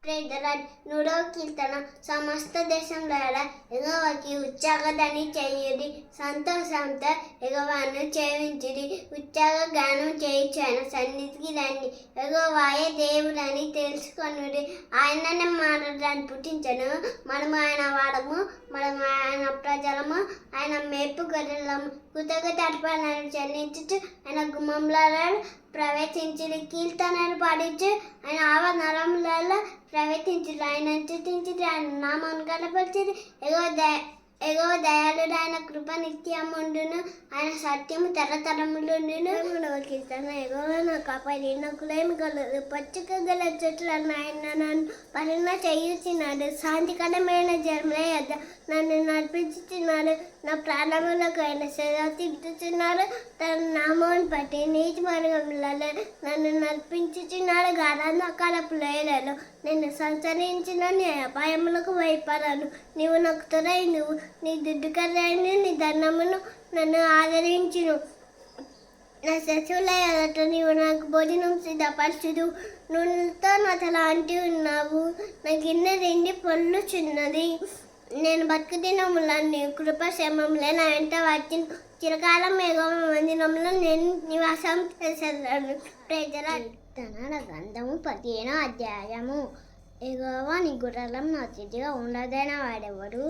ప్రేదరాజ్ నూడవ కీర్తన సమస్త దేశంలో ఎగవకి ఉత్సాహదని చేయుడి సంతోషంతో ఎగవాను చేయించుడి ఉత్సాహ గానం చేయించు ఆయన సన్నిధికి రండి ఎగవాయే దేవుడని తెలుసుకొనుడి ఆయననే మానడాన్ని పుట్టించను మనము ఆయన వాడము మనము ఆయన ప్రజలము ఆయన మేపు గొర్రెలము కృతజ్ఞత అర్పణలు చెల్లించుచు ఆయన గుమ్మంలో ప్రవేశించి కీర్తనలు పాడించు ఆయన ఆవరణలలో ప్రవేశించు ఆయన స్తుతించి ఆయన నామాన్ని కనపరిచి ఎగో దయాళుడు ఆయన కృప నిత్యముండును ఆయన సత్యము తరతరములుండును కీర్తన ఎగో నా కాపాడి నాకులేమి కలదు పచ్చిక గల చెట్లను ఆయన నన్ను పరిణ చేయుచున్నాడు శాంతికరమైన జన్మల యొద్ద నన్ను నడిపించుచున్నాడు నా ప్రాణములకు ఆయన సేవ తిప్పుచున్నాడు తన నామాన్ని బట్టి నీతి మార్గములలో నన్ను నడిపించుచున్నాడు గాఢాంధకారపు లోయలలో నేను సంచరించిన నీ అపాయములకు భయపడను నీవు నాకు తొరై నువ్వు నీ దుడ్డుకరైన నీ దండమును నన్ను ఆదరించును నా శశువుల ఎదుట నీవు నాకు భోజనం సిద్ధపరచుదు నూనెతో నా తలాంటి ఉన్నావు నా గిన్నె రెండు పొల్లు చిన్నది నేను బతుకు దినములన్నీ కృపక్షేమములే నా వెంట వచ్చిన చిరకాలం మేఘం మందిరంలో నేను నివాసం చేసేదాను ప్రజల గ్రంథము 15వ అధ్యాయము యెహోవా నీ గుర్రం నా స్థితిగా ఉండదైన వాడెవడు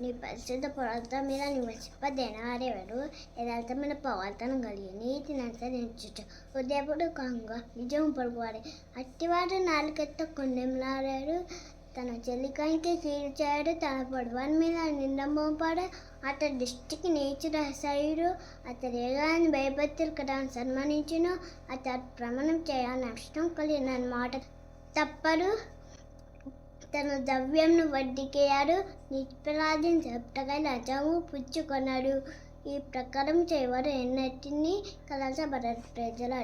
నీ పరిశుద్ధ పర్వతం మీద నివసింపదైన వాడెవడు యథార్థమైన ప్రవర్తన కలిగి నీతిని అనుసరించుట ఉదయపుడు కంగా నిజం పలుకువాడు అట్టివాడు నాలుకెత్త కొండెంలాడాడు తన చెల్లికానికి కీడు చేయడు తన పొడవని మీద నిండమోపాడు అతడి దృష్టికి నీచు రసాయుడు అతడు ఏగాని భయభక్తులు కదా సన్మానించును అతడు ప్రమాణం చేయాలని నష్టం కలిగిన మాట తప్పడు తన ద్రవ్యంను వడ్డీకేయాడు నిష్పరాధిని చెప్తగా లజము పుచ్చుకొన్నాడు ఈ ప్రకారం చేయవారు ఎన్నటినీ కలసబడరు ప్రజలు